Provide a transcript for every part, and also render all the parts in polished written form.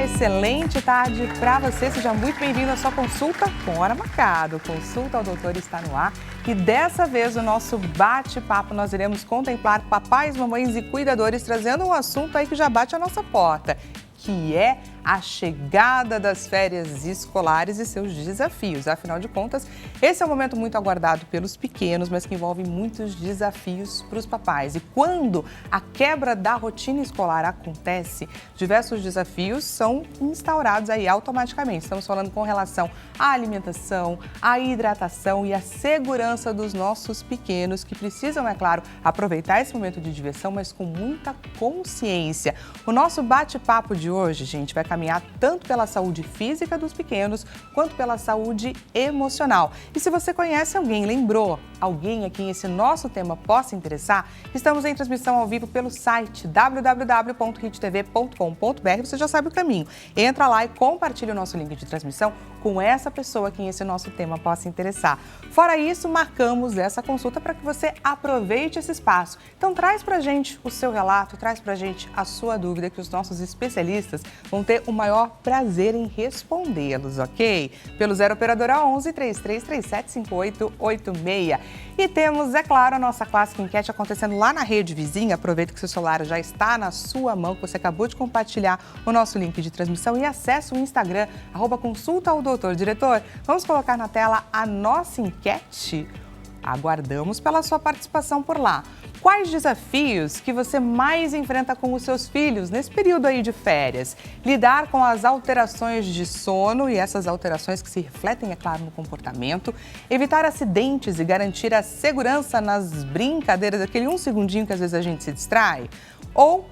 excelente tarde para você. Seja muito bem-vindo à sua consulta com hora marcada. Consulta ao Doutor está no ar e dessa vez o nosso bate-papo nós iremos contemplar papais, mamães e cuidadores trazendo um assunto aí que já bate a nossa porta, que é a chegada das férias escolares e seus desafios. Afinal de contas, esse é um momento muito aguardado pelos pequenos, mas que envolve muitos desafios para os papais. E quando a quebra da rotina escolar acontece, diversos desafios são instaurados aí automaticamente. Estamos falando com relação à alimentação, à hidratação e à segurança dos nossos pequenos, que precisam, é claro, aproveitar esse momento de diversão, mas com muita consciência. O nosso bate-papo de hoje, gente, vai caminhar tanto pela saúde física dos pequenos, quanto pela saúde emocional. E se você conhece alguém, lembrou alguém a quem esse nosso tema possa interessar, estamos em transmissão ao vivo pelo site www.hittv.com.br. Você já sabe o caminho. Entra lá e compartilha o nosso link de transmissão com essa pessoa a quem esse nosso tema possa interessar. Fora isso, marcamos essa consulta para que você aproveite esse espaço. Então traz pra gente o seu relato, traz pra gente a sua dúvida, que os nossos especialistas vão ter o maior prazer em respondê-los, ok? Pelo 0 Operadora 11 3337 5886. E temos, é claro, a nossa clássica enquete acontecendo lá na rede vizinha. Aproveita que seu celular já está na sua mão, que você acabou de compartilhar o nosso link de transmissão e acesse o Instagram, @consulta ao doutor. Diretor, vamos colocar na tela a nossa enquete? Aguardamos pela sua participação por lá. Quais desafios que você mais enfrenta com os seus filhos nesse período aí de férias? Lidar com as alterações de sono e essas alterações que se refletem, é claro, no comportamento. Evitar acidentes e garantir a segurança nas brincadeiras, aquele um segundinho que às vezes a gente se distrai. Ou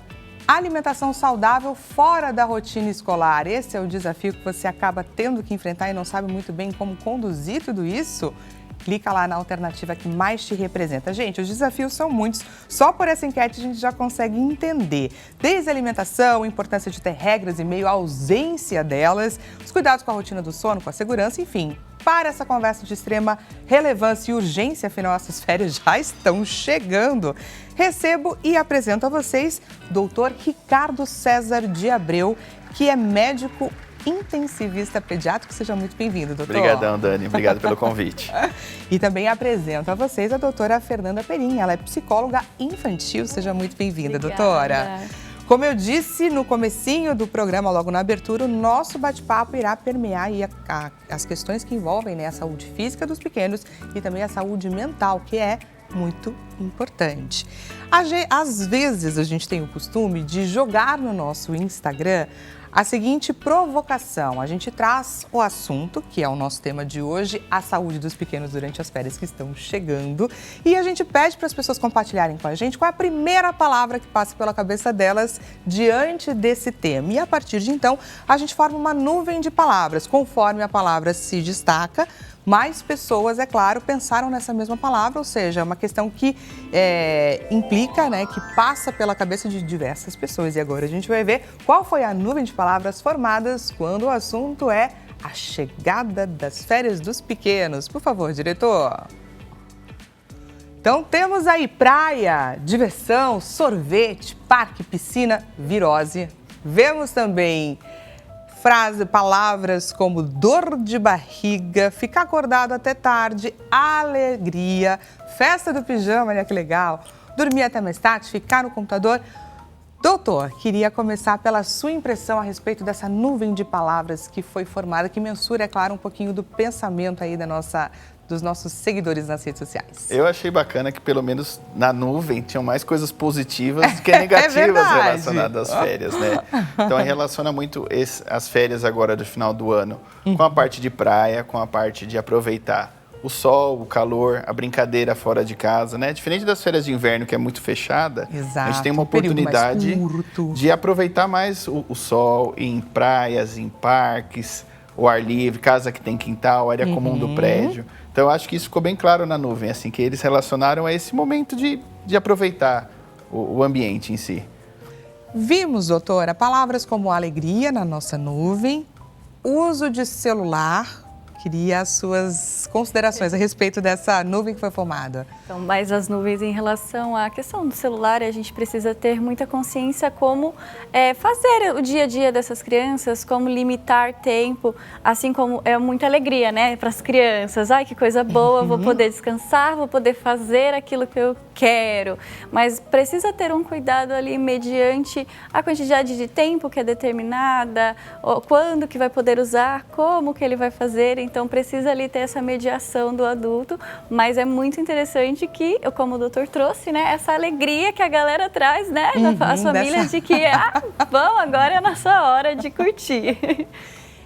alimentação saudável fora da rotina escolar. Esse é o desafio que você acaba tendo que enfrentar e não sabe muito bem como conduzir tudo isso? Clica lá na alternativa que mais te representa. Gente, os desafios são muitos. Só por essa enquete a gente já consegue entender. Desde a alimentação, a importância de ter regras e meio à ausência delas, os cuidados com a rotina do sono, com a segurança, enfim. Para essa conversa de extrema relevância e urgência, afinal, essas férias já estão chegando. Recebo e apresento a vocês Dr. Ricardo César de Abreu, que é médico intensivista pediátrico. Seja muito bem-vindo, doutor. Obrigadão, Dani. Obrigado pelo convite. E também apresento a vocês a doutora Fernanda Perim. Ela é psicóloga infantil. Seja muito bem-vinda, doutora. Como eu disse no comecinho do programa, logo na abertura, o nosso bate-papo irá permear aí as questões que envolvem, né, a saúde física dos pequenos e também a saúde mental, que é muito importante. Às vezes a gente tem o costume de jogar no nosso Instagram a seguinte provocação. A gente traz o assunto, que é o nosso tema de hoje, a saúde dos pequenos durante as férias que estão chegando. E a gente pede para as pessoas compartilharem com a gente qual é a primeira palavra que passa pela cabeça delas diante desse tema. E a partir de então, a gente forma uma nuvem de palavras. Conforme a palavra se destaca, mais pessoas, é claro, pensaram nessa mesma palavra, ou seja, é uma questão que implica, né, que passa pela cabeça de diversas pessoas. E agora a gente vai ver qual foi a nuvem de palavras formadas quando o assunto é a chegada das férias dos pequenos. Por favor, diretor. Então temos aí praia, diversão, sorvete, parque, piscina, virose. Vemos também palavras como dor de barriga, ficar acordado até tarde, alegria, festa do pijama, olha que legal, dormir até mais tarde, ficar no computador. Doutor, queria começar pela sua impressão a respeito dessa nuvem de palavras que foi formada, que mensura, é claro, um pouquinho do pensamento aí dos nossos seguidores nas redes sociais. Eu achei bacana que pelo menos na nuvem tinham mais coisas positivas do que negativas relacionadas às férias, né? Então relaciona muito as férias agora do final do ano com a parte de praia, com a parte de aproveitar o sol, o calor, a brincadeira fora de casa, né? Diferente das férias de inverno, que é muito fechada, a gente tem uma oportunidade de aproveitar mais o sol em praias, em parques, o ar livre, casa que tem quintal, área comum do prédio. Então, eu acho que isso ficou bem claro na nuvem, assim, que eles relacionaram a esse momento de aproveitar o ambiente em si. Vimos, doutora, palavras como alegria na nossa nuvem, uso de celular, Queria as suas considerações a respeito dessa nuvem que foi formada. Então, mais as nuvens em relação à questão do celular, a gente precisa ter muita consciência como fazer o dia a dia dessas crianças, como limitar tempo, assim como é muita alegria, né, para as crianças. Ai, que coisa boa, vou poder descansar, vou poder fazer aquilo que eu quero. Mas precisa ter um cuidado ali mediante a quantidade de tempo que é determinada, quando que vai poder usar, como que ele vai fazer. Então, precisa ali ter essa mediação do adulto, mas é muito interessante que, como o doutor trouxe, né, essa alegria que a galera traz, né, as famílias de que, bom, agora é a nossa hora de curtir.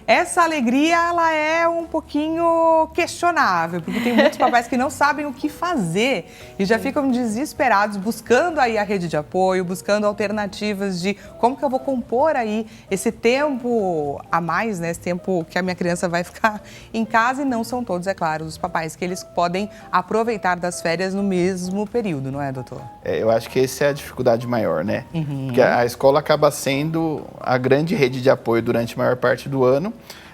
Essa alegria, ela é um pouquinho questionável, porque tem muitos papais que não sabem o que fazer e já ficam desesperados, buscando aí a rede de apoio, buscando alternativas de como que eu vou compor aí esse tempo a mais, né? Esse tempo que a minha criança vai ficar em casa, e não são todos, é claro, os papais que eles podem aproveitar das férias no mesmo período, não é, doutor? Eu acho que essa é a dificuldade maior, né? Porque a escola acaba sendo a grande rede de apoio durante a maior parte do ano.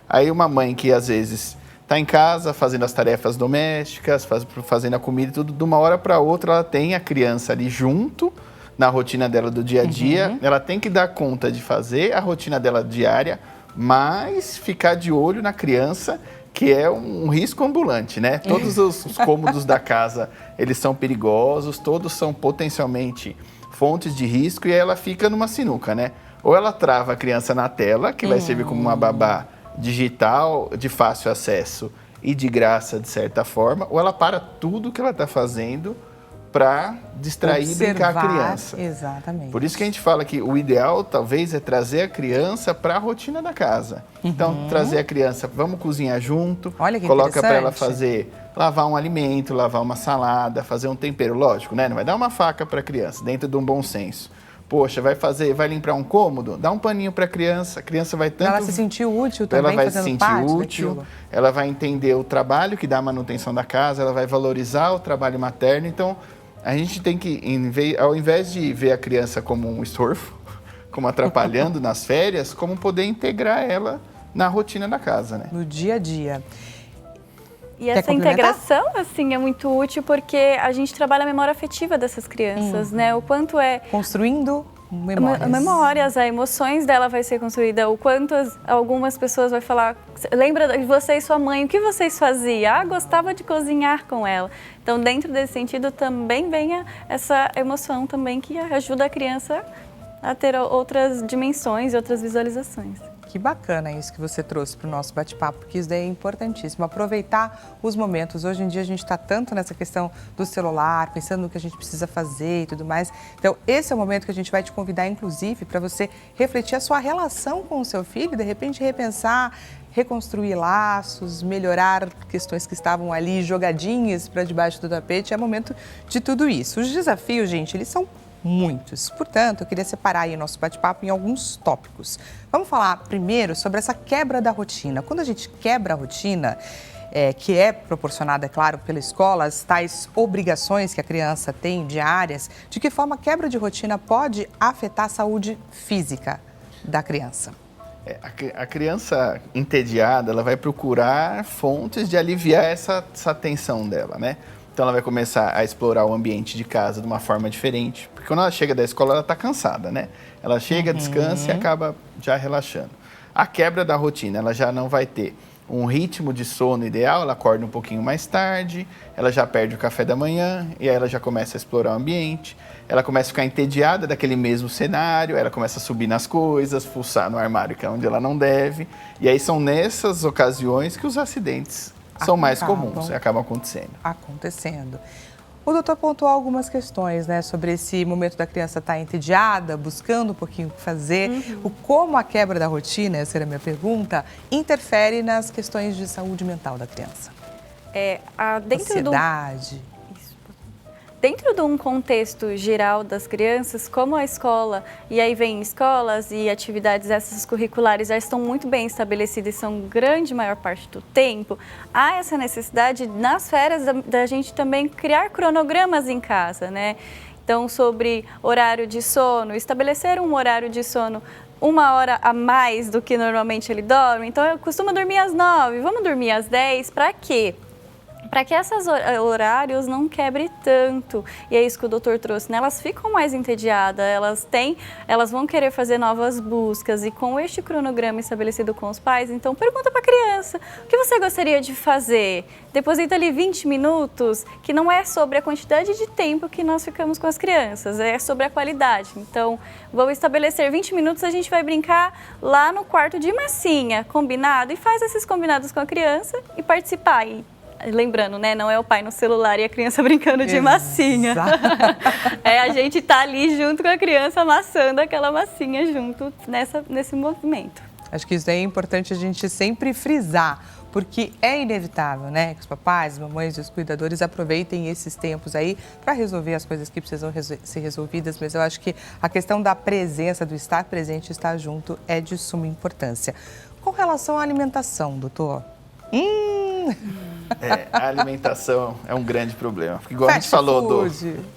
Aí uma mãe que às vezes está em casa fazendo as tarefas domésticas, fazendo a comida e tudo, de uma hora para outra ela tem a criança ali junto na rotina dela do dia a dia. Ela tem que dar conta de fazer a rotina dela diária, mas ficar de olho na criança, que é um risco ambulante, né? Todos os cômodos da casa, eles são perigosos, todos são potencialmente fontes de risco, e aí ela fica numa sinuca, né? Ou ela trava a criança na tela, que vai servir como uma babá digital, de fácil acesso e de graça, de certa forma, ou ela para tudo que ela está fazendo para distrair e brincar a criança. Exatamente. Por isso que a gente fala que o ideal, talvez, é trazer a criança para a rotina da casa. Então, trazer a criança, vamos cozinhar junto, olha que coloca para ela fazer, lavar um alimento, lavar uma salada, fazer um tempero, lógico, né? Não vai dar uma faca para a criança, dentro de um bom senso. Poxa, vai limpar um cômodo? Dá um paninho para a criança vai tanto... Ela se sentir útil também, ela vai se sentir útil, daquilo. Ela vai entender o trabalho que dá a manutenção da casa, ela vai valorizar o trabalho materno. Então, a gente tem que, ao invés de ver a criança como um estorvo, como atrapalhando nas férias, como poder integrar ela na rotina da casa, né? No dia a dia. E essa integração, assim, é muito útil porque a gente trabalha a memória afetiva dessas crianças, né? O quanto é... Construindo memórias. Memórias, as emoções dela vai ser construída, o quanto algumas pessoas vão falar, lembra de você e sua mãe, o que vocês faziam? Gostava de cozinhar com ela. Então, dentro desse sentido, também vem essa emoção também que ajuda a criança a ter outras dimensões e outras visualizações. Que bacana isso que você trouxe para o nosso bate-papo, porque isso daí é importantíssimo, aproveitar os momentos. Hoje em dia a gente está tanto nessa questão do celular, pensando no que a gente precisa fazer e tudo mais. Então, esse é o momento que a gente vai te convidar, inclusive, para você refletir a sua relação com o seu filho, de repente repensar, reconstruir laços, melhorar questões que estavam ali jogadinhas para debaixo do tapete. É momento de tudo isso. Os desafios, gente, eles são muitos. Portanto, eu queria separar aí o nosso bate-papo em alguns tópicos. Vamos falar primeiro sobre essa quebra da rotina. Quando a gente quebra a rotina, que é proporcionada, é claro, pela escola, as tais obrigações que a criança tem diárias, de que forma a quebra de rotina pode afetar a saúde física da criança? A criança entediada, ela vai procurar fontes de aliviar essa tensão dela, né? Então, ela vai começar a explorar o ambiente de casa de uma forma diferente. Porque quando ela chega da escola, ela está cansada, né? Ela chega, descansa e acaba já relaxando. A quebra da rotina, ela já não vai ter um ritmo de sono ideal, ela acorda um pouquinho mais tarde, ela já perde o café da manhã e aí ela já começa a explorar o ambiente. Ela começa a ficar entediada daquele mesmo cenário, ela começa a subir nas coisas, fuçar no armário, que é onde ela não deve. E aí são nessas ocasiões que os acidentes são mais comuns e acabam acontecendo. O doutor pontuou algumas questões, né, sobre esse momento da criança estar entediada, buscando um pouquinho o que fazer, como a quebra da rotina, essa era a minha pergunta, interfere nas questões de saúde mental da criança. Ansiedade. Dentro de um contexto geral das crianças, como a escola, e aí vem escolas e atividades essas curriculares já estão muito bem estabelecidas e são grande maior parte do tempo, há essa necessidade nas férias da gente também criar cronogramas em casa, né? Então, sobre horário de sono, estabelecer um horário de sono 1 hora a mais do que normalmente ele dorme, então eu costumo dormir às 9, vamos dormir às 10, para quê? Para que esses horários não quebrem tanto. E é isso que o doutor trouxe, né? Elas ficam mais entediadas, elas vão querer fazer novas buscas. E com este cronograma estabelecido com os pais, então pergunta para a criança, o que você gostaria de fazer? Deposita ali 20 minutos, que não é sobre a quantidade de tempo que nós ficamos com as crianças, é sobre a qualidade. Então, vou estabelecer 20 minutos, a gente vai brincar lá no quarto de massinha, combinado? E faz esses combinados com a criança e participar. Lembrando, né? Não é o pai no celular e a criança brincando de massinha. É a gente tá ali junto com a criança amassando aquela massinha junto nesse movimento. Acho que isso é importante a gente sempre frisar, porque é inevitável, né? Que os papais, as mamães e os cuidadores aproveitem esses tempos aí para resolver as coisas que precisam ser resolvidas, mas eu acho que a questão da presença, do estar presente, estar junto é de suma importância. Com relação à alimentação, doutor? A alimentação é um grande problema. Porque igual a gente falou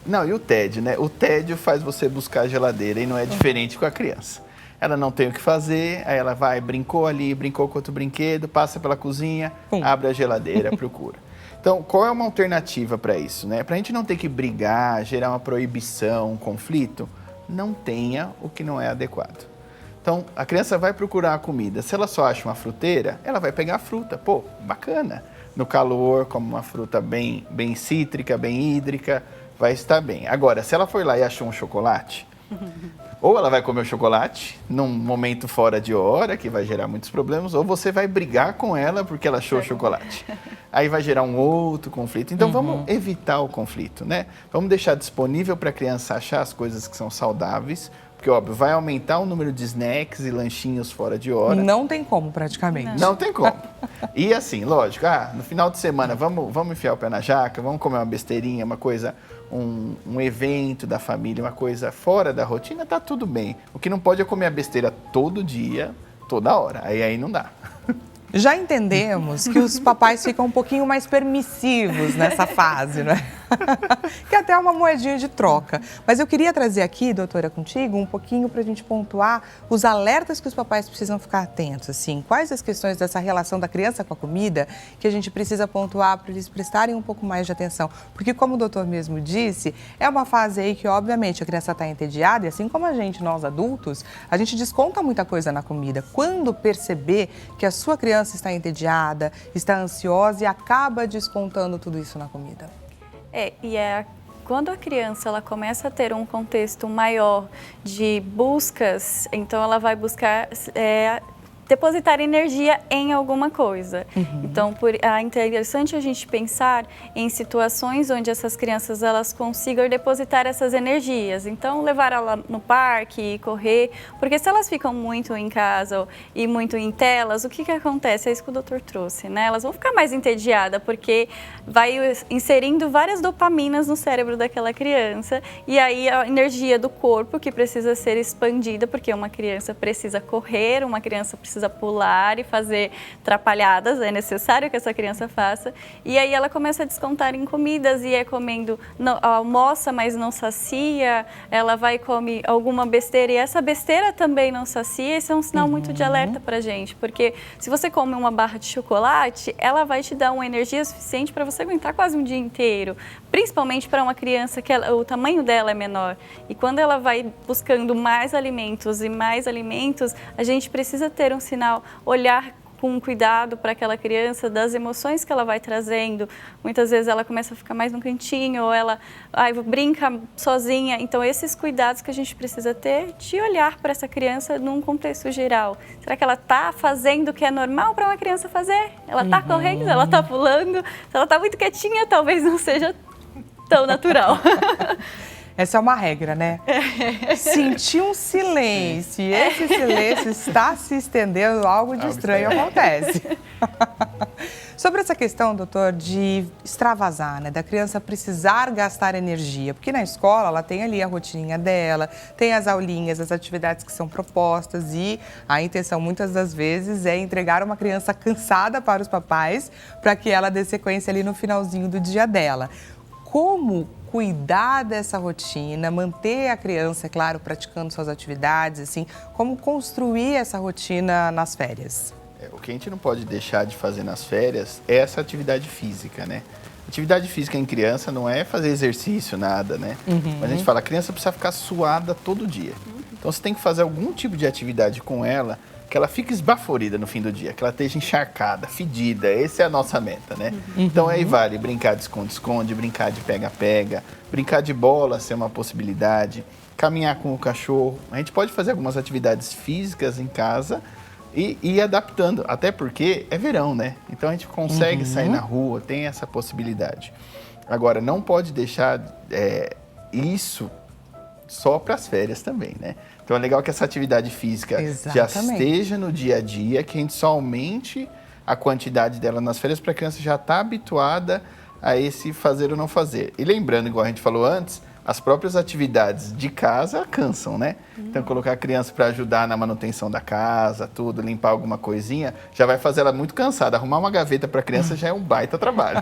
Não, e o tédio, né? O tédio faz você buscar a geladeira e não é diferente com a criança. Ela não tem o que fazer, aí ela vai, brincou ali, brincou com outro brinquedo, passa pela cozinha, abre a geladeira, procura. Então, qual é uma alternativa para isso, né? Para a gente não ter que brigar, gerar uma proibição, um conflito, não tenha o que não é adequado. Então, a criança vai procurar a comida. Se ela só acha uma fruteira, ela vai pegar a fruta. Pô, bacana. No calor, como uma fruta bem cítrica, bem hídrica, vai estar bem. Agora, se ela for lá e achou um chocolate, ou ela vai comer o chocolate num momento fora de hora, que vai gerar muitos problemas, ou você vai brigar com ela porque ela achou o chocolate. Aí vai gerar um outro conflito. Então, vamos evitar o conflito, né? Vamos deixar disponível para a criança achar as coisas que são saudáveis, porque, óbvio, vai aumentar o número de snacks e lanchinhos fora de hora. Não tem como, praticamente. Não tem como. E assim, lógico, no final de semana, vamos enfiar o pé na jaca, vamos comer uma besteirinha, uma coisa, um evento da família, uma coisa fora da rotina, tá tudo bem. O que não pode é comer a besteira todo dia, toda hora. Aí não dá. Já entendemos que os papais ficam um pouquinho mais permissivos nessa fase, né? Que até é uma moedinha de troca. Mas eu queria trazer aqui, doutora, contigo, um pouquinho para a gente pontuar os alertas que os papais precisam ficar atentos, assim. Quais as questões dessa relação da criança com a comida que a gente precisa pontuar para eles prestarem um pouco mais de atenção? Porque, como o doutor mesmo disse, é uma fase aí que, obviamente, a criança está entediada e, assim como a gente, nós adultos, a gente desconta muita coisa na comida. Quando perceber que a sua criança está entediada, está ansiosa e acaba descontando tudo isso na comida. Quando a criança ela começa a ter um contexto maior de buscas, então ela vai buscar depositar energia em alguma coisa. Então, é interessante a gente pensar em situações onde essas crianças elas consigam depositar essas energias. Então, levar ela no parque, correr, porque se elas ficam muito em casa e muito em telas, o que acontece? É isso que o doutor trouxe, né? Elas vão ficar mais entediadas, porque vai inserindo várias dopaminas no cérebro daquela criança, e aí a energia do corpo que precisa ser expandida, porque uma criança precisa correr, uma criança precisa pular e fazer atrapalhadas, é necessário que essa criança faça, e aí ela começa a descontar em comidas e comendo, almoça, mas não sacia, ela vai comer alguma besteira e essa besteira também não sacia. Isso é um sinal muito de alerta pra gente, porque se você come uma barra de chocolate, ela vai te dar uma energia suficiente para você aguentar quase um dia inteiro, principalmente para uma criança que o tamanho dela é menor, e quando ela vai buscando mais alimentos e mais alimentos, a gente precisa ter um sinal, olhar com cuidado para aquela criança, das emoções que ela vai trazendo. Muitas vezes ela começa a ficar mais no cantinho, ou ela brinca sozinha. Então, esses cuidados que a gente precisa ter de olhar para essa criança num contexto geral. Será que ela está fazendo o que é normal para uma criança fazer? Ela está correndo, ela está pulando? Se ela está muito quietinha, talvez não seja tão natural. Essa é uma regra, né? Sentir um silêncio e esse silêncio está se estendendo, algo de estranho acontece. Sobre essa questão, doutor, de extravasar, né? Da criança precisar gastar energia, porque na escola ela tem ali a rotininha dela, tem as aulinhas, as atividades que são propostas e a intenção muitas das vezes é entregar uma criança cansada para os papais para que ela dê sequência ali no finalzinho do dia dela. Como cuidar dessa rotina, manter a criança, é claro, praticando suas atividades, assim, como construir essa rotina nas férias? O que a gente não pode deixar de fazer nas férias é essa atividade física, né? Atividade física em criança não é fazer exercício, nada, né? Mas a gente fala, a criança precisa ficar suada todo dia. Então você tem que fazer algum tipo de atividade com ela que ela fique esbaforida no fim do dia, que ela esteja encharcada, fedida. Essa é a nossa meta, né? Então aí vale brincar de esconde-esconde, brincar de pega-pega, brincar de bola ser uma possibilidade, caminhar com o cachorro. A gente pode fazer algumas atividades físicas em casa e ir adaptando, até porque é verão, né? Então a gente consegue sair na rua, tem essa possibilidade. Agora, não pode deixar isso só para as férias também, né? Então é legal que essa atividade física já esteja no dia a dia, que a gente só aumente a quantidade dela nas férias para a criança já estar habituada a esse fazer ou não fazer. E lembrando, igual a gente falou antes, as próprias atividades de casa cansam, né? Então colocar a criança para ajudar na manutenção da casa, tudo, limpar alguma coisinha, já vai fazer ela muito cansada. Arrumar uma gaveta para a criança já é um baita trabalho.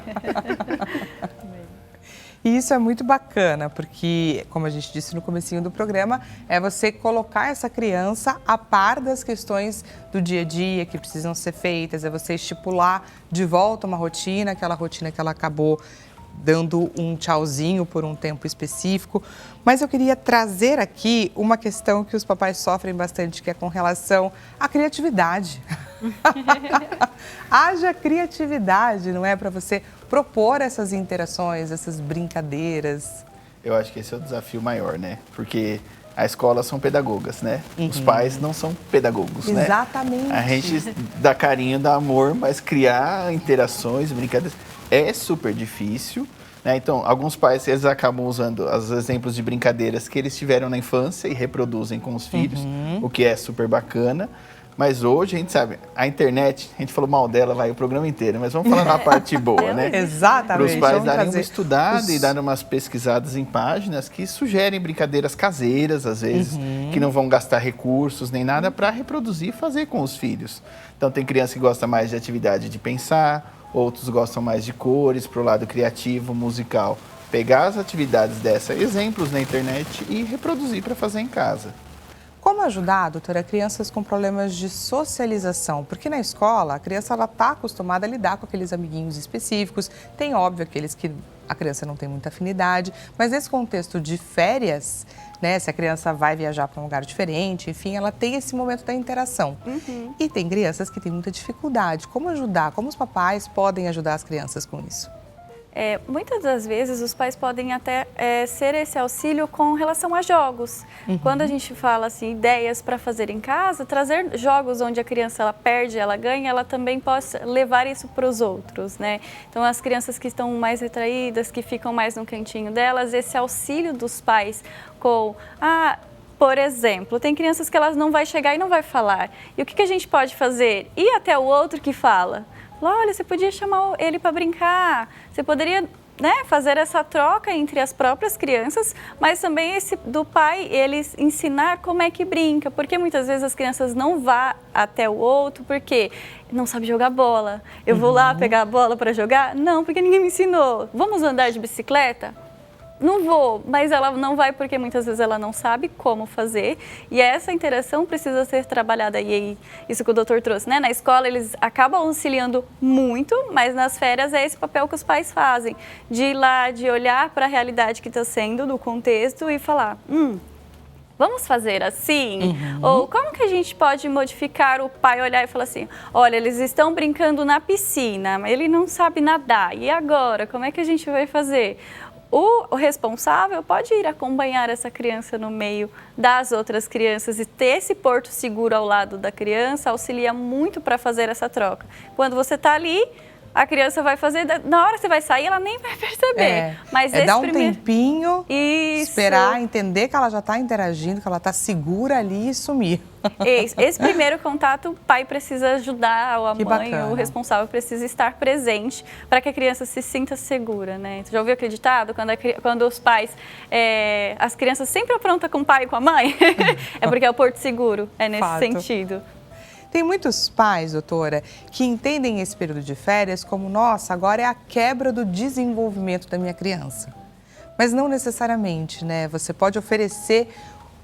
E isso é muito bacana, porque, como a gente disse no comecinho do programa, é você colocar essa criança a par das questões do dia a dia que precisam ser feitas, é você estipular de volta uma rotina, aquela rotina que ela acabou dando um tchauzinho por um tempo específico. Mas eu queria trazer aqui uma questão que os papais sofrem bastante, que é com relação à criatividade. Haja criatividade, não é? Para você propor essas interações, essas brincadeiras. Eu acho que esse é o desafio maior, né? Porque a escola são pedagogas, né? Os pais não são pedagogos, né? Exatamente. A gente dá carinho, dá amor, mas criar interações, brincadeiras, é super difícil, né? Então, alguns pais, eles acabam usando os exemplos de brincadeiras que eles tiveram na infância e reproduzem com os filhos, o que é super bacana. Mas hoje, a gente sabe, a internet, a gente falou mal dela, vai o programa inteiro, mas vamos falar na parte boa, né? Exatamente. Para os pais darem uma estudada e darem umas pesquisadas em páginas que sugerem brincadeiras caseiras, às vezes, que não vão gastar recursos nem nada para reproduzir e fazer com os filhos. Então, tem criança que gosta mais de atividade de pensar, outros gostam mais de cores, para o lado criativo, musical. Pegar as atividades dessa, exemplos na internet e reproduzir para fazer em casa. Como ajudar, doutora, crianças com problemas de socialização? Porque na escola, a criança está acostumada a lidar com aqueles amiguinhos específicos. Tem, óbvio, aqueles que a criança não tem muita afinidade. Mas nesse contexto de férias, né, se a criança vai viajar para um lugar diferente, enfim, ela tem esse momento da interação. E tem crianças que têm muita dificuldade. Como ajudar? Como os papais podem ajudar as crianças com isso? Muitas das vezes os pais podem até ser esse auxílio com relação a jogos. Quando a gente fala assim, ideias para fazer em casa, trazer jogos onde a criança ela perde, ela ganha, ela também possa levar isso para os outros, né? Então as crianças que estão mais retraídas, que ficam mais no cantinho delas, esse auxílio dos pais com por exemplo, tem crianças que elas não vai chegar e não vai falar. E o que a gente pode fazer? Ir até o outro que fala. Olha, você podia chamar ele para brincar, você poderia, né, fazer essa troca entre as próprias crianças, mas também esse do pai, eles ensinar como é que brinca, porque muitas vezes as crianças não vão até o outro porque não sabe jogar bola. Eu vou lá pegar a bola para jogar? Não, porque ninguém me ensinou. Vamos andar de bicicleta? Não vou, mas ela não vai porque muitas vezes ela não sabe como fazer e essa interação precisa ser trabalhada. E aí, isso que o doutor trouxe, né? Na escola eles acabam auxiliando muito, mas nas férias é esse papel que os pais fazem, de ir lá, de olhar para a realidade que está sendo, do contexto e falar, vamos fazer assim? Ou como que a gente pode modificar o pai olhar e falar assim, olha, eles estão brincando na piscina, mas ele não sabe nadar, e agora? Como é que a gente vai fazer? O responsável pode ir acompanhar essa criança no meio das outras crianças e ter esse porto seguro ao lado da criança auxilia muito para fazer essa troca. Quando você está ali, a criança vai fazer, na hora que você vai sair, ela nem vai perceber. Mas dar um tempinho, esperar, entender que ela já está interagindo, que ela está segura ali e sumir. Esse primeiro contato, o pai precisa ajudar, ou a Que mãe, bacana. ou o responsável precisa estar presente para que a criança se sinta segura, né? Você já ouviu aquele ditado? Quando os pais, as crianças sempre aprontam com o pai e com a mãe, é porque é o porto seguro, é nesse sentido. Tem muitos pais, doutora, que entendem esse período de férias como, nossa, agora é a quebra do desenvolvimento da minha criança. mas não necessariamente, né? Você pode oferecer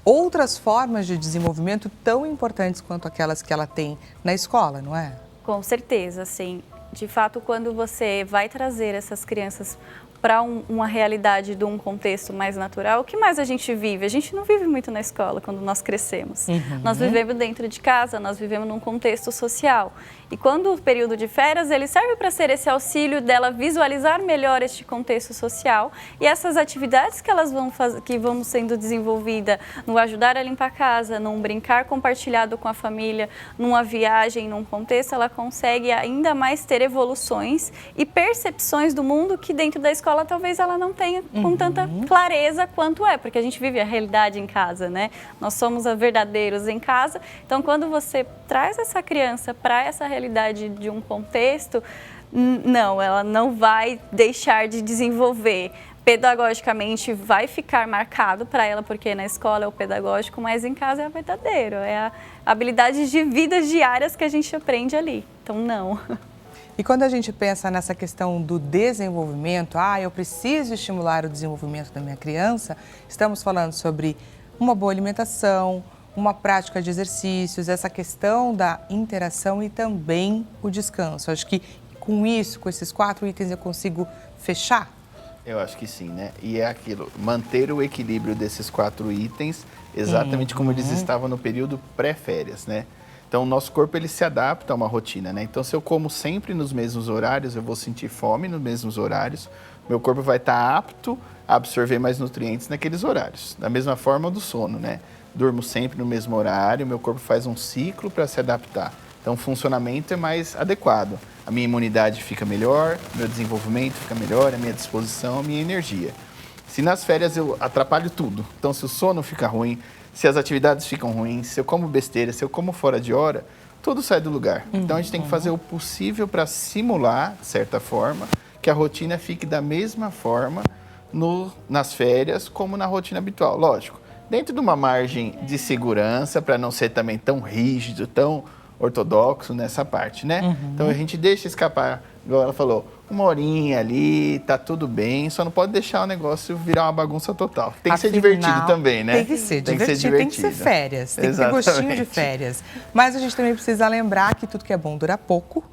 outras formas de desenvolvimento tão importantes quanto aquelas que ela tem na escola, não é? Com certeza, sim. De fato, quando você vai trazer essas crianças para uma realidade de um contexto mais natural, o que mais a gente vive? A gente não vive muito na escola quando nós crescemos. Nós vivemos dentro de casa, nós vivemos num contexto social. E quando o período de férias, ele serve para ser esse auxílio dela visualizar melhor este contexto social e essas atividades que elas vão fazer, que vão sendo desenvolvidas, no ajudar a limpar a casa, num brincar compartilhado com a família, numa viagem, num contexto, ela consegue ainda mais ter evoluções e percepções do mundo que dentro da escola talvez ela não tenha com tanta clareza quanto é, porque a gente vive a realidade em casa, né? Nós somos verdadeiros em casa, então quando você traz essa criança para essa realidade de um contexto, não, ela não vai deixar de desenvolver. Pedagogicamente vai ficar marcado para ela, porque na escola é o pedagógico, mas em casa é o verdadeiro, é a habilidade de vida diárias que a gente aprende ali, então não. E quando a gente pensa nessa questão do desenvolvimento, eu preciso estimular o desenvolvimento da minha criança, estamos falando sobre uma boa alimentação, uma prática de exercícios, essa questão da interação e também o descanso. Acho que com isso, com esses 4 itens, eu consigo fechar? Eu acho que sim, né? E é aquilo, manter o equilíbrio desses 4 itens, exatamente como eles estavam no período pré-férias, né? Então, o nosso corpo, ele se adapta a uma rotina, né? Então, se eu como sempre nos mesmos horários, eu vou sentir fome nos mesmos horários, meu corpo vai estar apto a absorver mais nutrientes naqueles horários. Da mesma forma do sono, né? Durmo sempre no mesmo horário, meu corpo faz um ciclo para se adaptar. Então, o funcionamento é mais adequado. A minha imunidade fica melhor, meu desenvolvimento fica melhor, a minha disposição, a minha energia. Se nas férias eu atrapalho tudo, então se o sono fica ruim, se as atividades ficam ruins, se eu como besteira, se eu como fora de hora, tudo sai do lugar. Então, a gente tem que fazer o possível para simular, de certa forma, que a rotina fique da mesma forma nas férias como na rotina habitual. Lógico, dentro de uma margem de segurança, para não ser também tão rígido, tão ortodoxo nessa parte, né? Então, a gente deixa escapar, igual ela falou, 1 horinha ali, tá tudo bem, só não pode deixar o negócio virar uma bagunça total. Tem que ser divertido também, né? Tem que ser divertido, tem que ser férias, tem que ter gostinho de férias. Mas a gente também precisa lembrar que tudo que é bom dura pouco.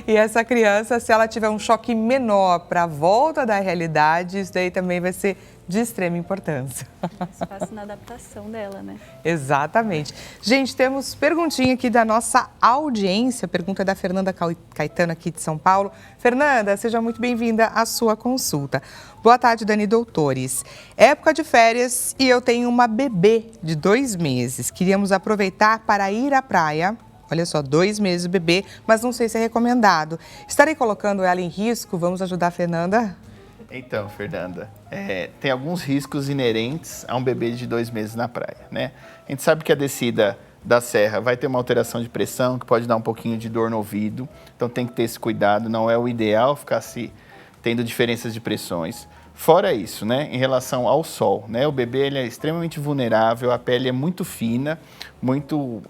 E essa criança, se ela tiver um choque menor para a volta da realidade, isso daí também vai ser de extrema importância. Espaço na adaptação dela, né? Exatamente. Gente, temos perguntinha aqui da nossa audiência. Pergunta é da Fernanda Caetano, aqui de São Paulo. Fernanda, seja muito bem-vinda à sua consulta. Boa tarde, Dani Doutores. Época de férias e eu tenho uma bebê de 2 meses. Queríamos aproveitar para ir à praia. Olha só, 2 meses o bebê, mas não sei se é recomendado. Estarei colocando ela em risco? Vamos ajudar a Fernanda? Então, Fernanda, tem alguns riscos inerentes a um bebê de 2 meses na praia, né? A gente sabe que a descida da serra vai ter uma alteração de pressão, que pode dar um pouquinho de dor no ouvido, então tem que ter esse cuidado, não é o ideal ficar tendo diferenças de pressões. Fora isso, né, em relação ao sol, né, o bebê ele é extremamente vulnerável, a pele é muito fina, muito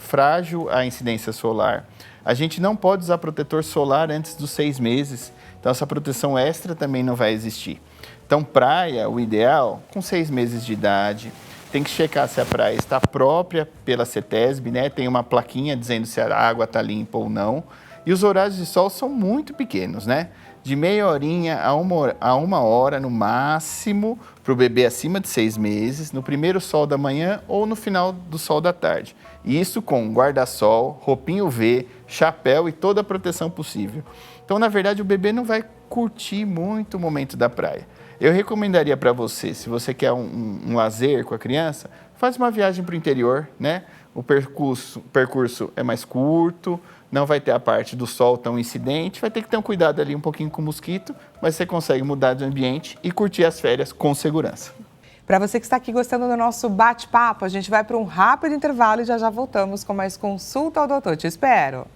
frágil à incidência solar. A gente não pode usar protetor solar antes dos 6 meses, então essa proteção extra também não vai existir. Então, praia, o ideal, com 6 meses de idade, tem que checar se a praia está própria pela CETESB, né, tem uma plaquinha dizendo se a água está limpa ou não, e os horários de sol são muito pequenos, né? De meia horinha a 1 hora no máximo para o bebê acima de 6 meses, no primeiro sol da manhã ou no final do sol da tarde. E isso com guarda-sol, roupinha UV, chapéu e toda a proteção possível. Então, na verdade, o bebê não vai curtir muito o momento da praia. Eu recomendaria para você, se você quer um lazer com a criança, faz uma viagem para o interior, né? O percurso é mais curto, não vai ter a parte do sol tão incidente, vai ter que ter um cuidado ali um pouquinho com o mosquito, mas você consegue mudar de ambiente e curtir as férias com segurança. Para você que está aqui gostando do nosso bate-papo, a gente vai para um rápido intervalo e já voltamos com mais Consulta ao Doutor. Te espero!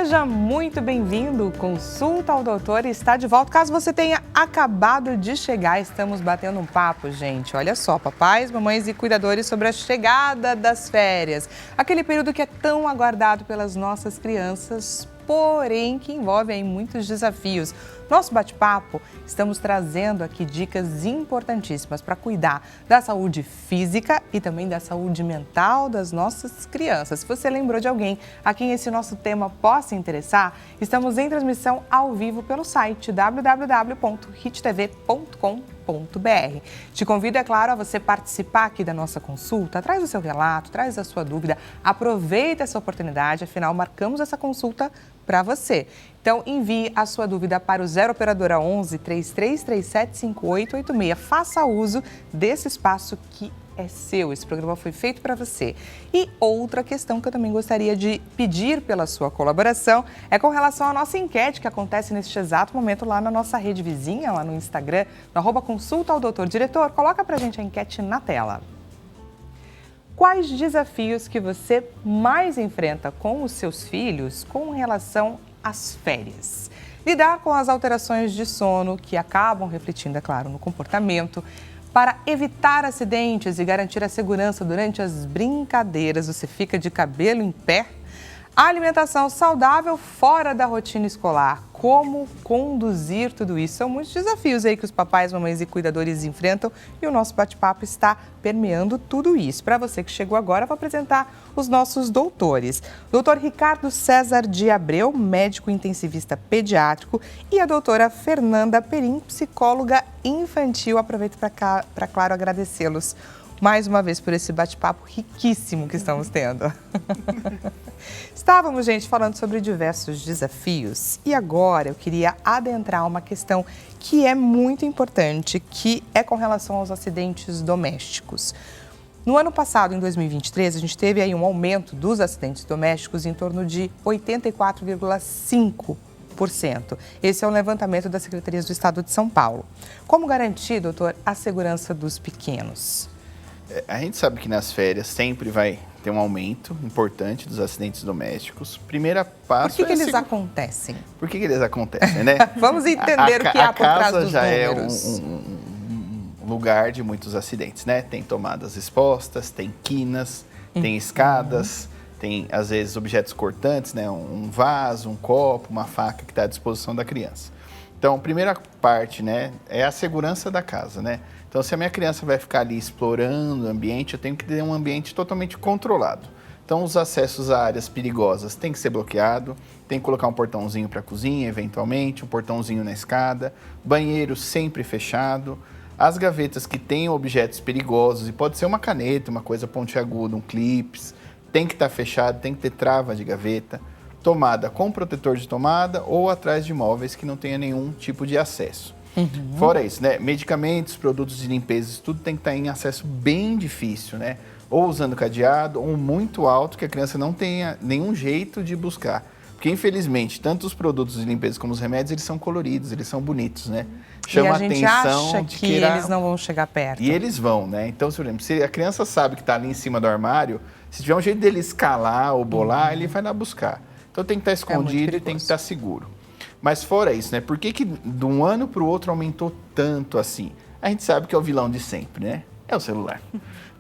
Seja muito bem-vindo. Consulta ao Doutor está de volta. Caso você tenha acabado de chegar, estamos batendo um papo, gente. Olha só, papais, mamães e cuidadores sobre a chegada das férias. Aquele período que é tão aguardado pelas nossas crianças, porém que envolve aí muitos desafios. Nosso bate-papo, estamos trazendo aqui dicas importantíssimas para cuidar da saúde física e também da saúde mental das nossas crianças. Se você lembrou de alguém a quem esse nosso tema possa interessar, estamos em transmissão ao vivo pelo site www.hittv.com.br. Te convido, é claro, a você participar aqui da nossa consulta. Traz o seu relato, traz a sua dúvida, aproveita essa oportunidade, afinal marcamos essa consulta para você. Então, envie a sua dúvida para o 0 Operadora 11 3337 5886. Faça uso desse espaço que é seu. Esse programa foi feito para você. E outra questão que eu também gostaria de pedir pela sua colaboração é com relação à nossa enquete que acontece neste exato momento lá na nossa rede vizinha, lá no Instagram, no @consulta ao doutor. Diretor, coloca pra gente a enquete na tela. Quais desafios que você mais enfrenta com os seus filhos com relação às férias? Lidar com as alterações de sono que acabam refletindo, é claro, no comportamento. Para evitar acidentes e garantir a segurança durante as brincadeiras, você fica de cabelo em pé? A alimentação saudável fora da rotina escolar. Como conduzir tudo isso? São muitos desafios aí que os papais, mamães e cuidadores enfrentam e o nosso bate-papo está permeando tudo isso. Para você que chegou agora, vou apresentar os nossos doutores. Doutor Ricardo César de Abreu, médico intensivista pediátrico, e a doutora Fernanda Perim, psicóloga infantil. Aproveito para, claro, agradecê-los mais uma vez por esse bate-papo riquíssimo que estamos tendo. Estávamos, gente, falando sobre diversos desafios e agora eu queria adentrar uma questão que é muito importante, que é com relação aos acidentes domésticos. No ano passado, em 2023, a gente teve aí um aumento dos acidentes domésticos em torno de 84,5%. Esse é o levantamento das secretarias do Estado de São Paulo. Como garantir, doutor, a segurança dos pequenos? A gente sabe que nas férias sempre vai ter um aumento importante dos acidentes domésticos. Primeira passo Por que eles acontecem? Por que eles acontecem, né? Vamos entender o que há por trás dos já números. É um lugar de muitos acidentes, né? Tem tomadas expostas, tem quinas, tem escadas, tem, às vezes, objetos cortantes, né? Um vaso, um copo, uma faca que está à disposição da criança. Então, a primeira parte, né, é a segurança da casa, né? Então, se a minha criança vai ficar ali explorando o ambiente, eu tenho que ter um ambiente totalmente controlado. Então, os acessos a áreas perigosas têm que ser bloqueados, tem que colocar um portãozinho para a cozinha, eventualmente, um portãozinho na escada, banheiro sempre fechado, as gavetas que têm objetos perigosos, e pode ser uma caneta, uma coisa pontiaguda, um clips, tem que estar fechado, tem que ter trava de gaveta, tomada com protetor de tomada ou atrás de móveis que não tenha nenhum tipo de acesso. Fora isso, né? Medicamentos, produtos de limpeza, isso tudo tem que estar em acesso bem difícil, né? Ou usando cadeado, ou muito alto, que a criança não tenha nenhum jeito de buscar. Porque, infelizmente, tanto os produtos de limpeza como os remédios, eles são coloridos, eles são bonitos, né? Chama e a gente atenção acha de que eles não vão chegar perto. E eles vão, né? Então, por exemplo, se a criança sabe que está ali em cima do armário, se tiver um jeito dele escalar ou bolar, ele vai lá buscar. Então, tem que estar escondido e tem que estar seguro. Mas fora isso, né? Por que de um ano para o outro aumentou tanto assim? A gente sabe que é o vilão de sempre, né? É o celular.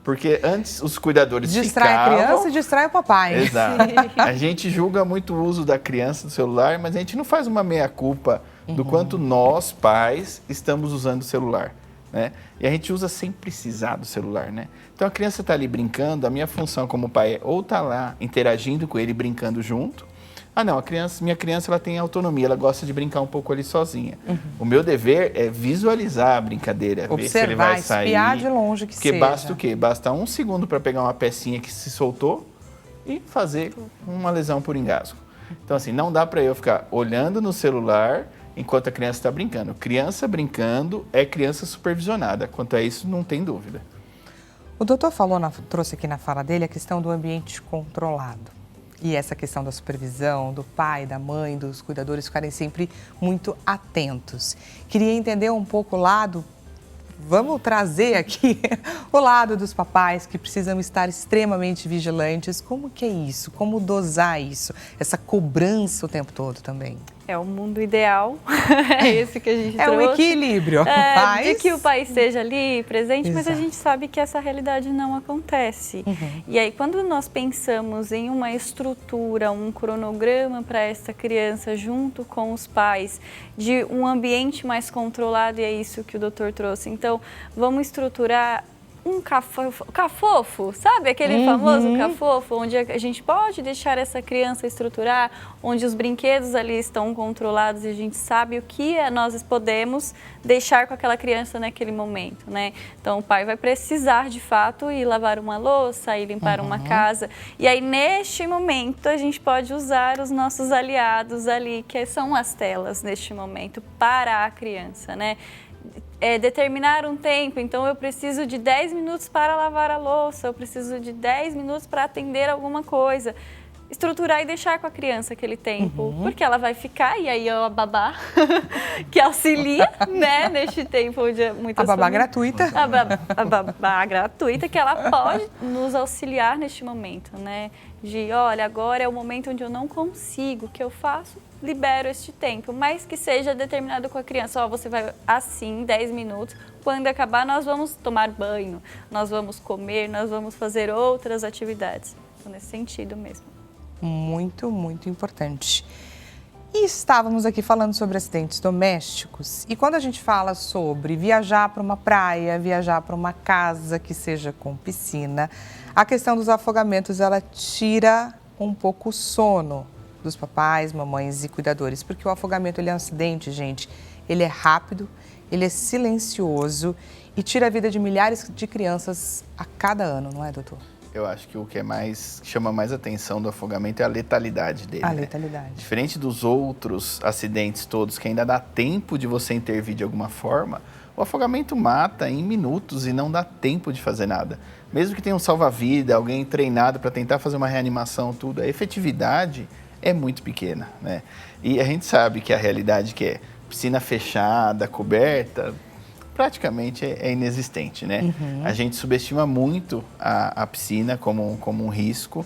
Porque antes os cuidadores distrai a criança e distrai o papai. Exato. A gente julga muito o uso da criança do celular, mas a gente não faz uma meia-culpa do quanto nós, pais, estamos usando o celular, né? E a gente usa sem precisar do celular, né? Então a criança está ali brincando, a minha função como pai é ou estar lá interagindo com ele, brincando junto. Ah, não, minha criança ela tem autonomia, ela gosta de brincar um pouco ali sozinha. O meu dever é visualizar a brincadeira, ver se ele vai sair. Espiar de longe que seja. Porque basta o quê? Basta 1 segundo para pegar uma pecinha que se soltou e fazer uma lesão por engasgo. Então, assim, não dá para eu ficar olhando no celular enquanto a criança está brincando. Criança brincando é criança supervisionada. Quanto a isso, não tem dúvida. O doutor trouxe aqui na fala dele a questão do ambiente controlado. E essa questão da supervisão, do pai, da mãe, dos cuidadores ficarem sempre muito atentos. Queria entender um pouco o lado vamos trazer aqui o lado dos papais que precisam estar extremamente vigilantes. Como que é isso? Como dosar isso? Essa cobrança o tempo todo também. É o mundo ideal, é esse que a gente trouxe. É o equilíbrio. De que o pai esteja ali presente, mas a gente sabe que essa realidade não acontece. E aí, quando nós pensamos em uma estrutura, um cronograma para essa criança junto com os pais, de um ambiente mais controlado, e é isso que o doutor trouxe. Então, vamos estruturar um cafofo, sabe? Aquele famoso cafofo, onde a gente pode deixar essa criança estruturar, onde os brinquedos ali estão controlados e a gente sabe o que nós podemos deixar com aquela criança naquele momento, né? Então, o pai vai precisar, de fato, ir lavar uma louça, ir limpar uma casa. E aí, neste momento, a gente pode usar os nossos aliados ali, que são as telas, neste momento, para a criança, né? Determinar um tempo, então eu preciso de 10 minutos para lavar a louça, eu preciso de 10 minutos para atender alguma coisa. Estruturar e deixar com a criança aquele tempo, porque ela vai ficar, e aí é a babá que auxilia, né, neste tempo onde muitas A babá gratuita. A babá gratuita, que ela pode nos auxiliar neste momento, né, de olha, agora é o momento onde eu não consigo, o que eu faço? Libero este tempo, mas que seja determinado com a criança, você vai assim, 10 minutos, quando acabar nós vamos tomar banho, nós vamos comer, nós vamos fazer outras atividades, então, nesse sentido mesmo. Muito, muito importante. E estávamos aqui falando sobre acidentes domésticos, e quando a gente fala sobre viajar para uma praia, viajar para uma casa que seja com piscina, a questão dos afogamentos, ela tira um pouco o sono dos papais, mamães e cuidadores, porque o afogamento, ele é um acidente, gente, ele é rápido, ele é silencioso e tira a vida de milhares de crianças a cada ano, não é, doutor? Eu acho que o que chama mais atenção do afogamento é a letalidade dele. A letalidade. Diferente dos outros acidentes todos, que ainda dá tempo de você intervir de alguma forma, o afogamento mata em minutos e não dá tempo de fazer nada. Mesmo que tenha um salva-vida, alguém treinado para tentar fazer uma reanimação, tudo, a efetividade é muito pequena, né? E a gente sabe que a realidade que é piscina fechada, coberta, praticamente é inexistente, né? A gente subestima muito a piscina como um risco,